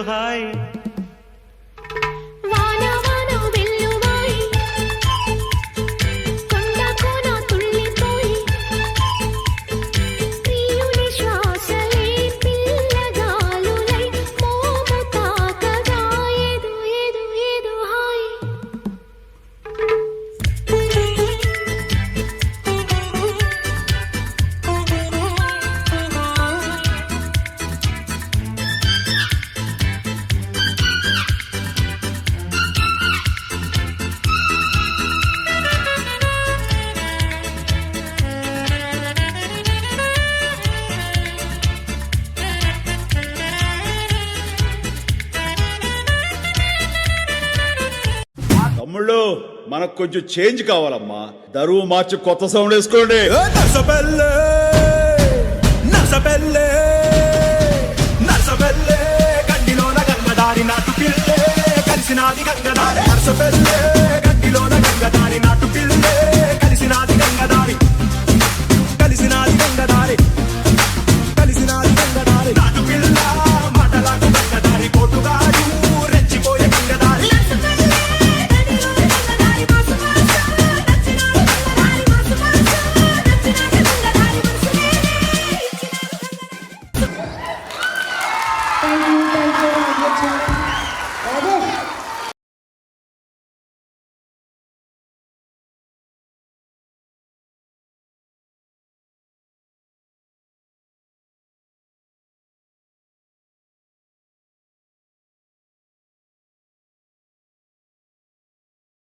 Hi తమ్ముళ్ళు మనకు కొంచెం చేంజ్ కావాలమ్మా. దరువు మార్చి కొత్త సౌండ్ వేసుకోండి. నర్సబెల్లే నర్సబెల్లే నర్సబెల్లే గడ్డిలోన గంగదారి నాటు పిల్లే కలిసినాది గంగదారి నర్సబెల్లే గడ్డిలోన గంగదారి నాటు పిల్లే కలిసినాది గంగదారి కలిసినాది గంగదారి కలిసినాది గంగదారి నాటు పిల్ల మాటలకు గంగదారి కోటుగాడు రెచ్చిపోయే గంగదారి Thank you, Adhya.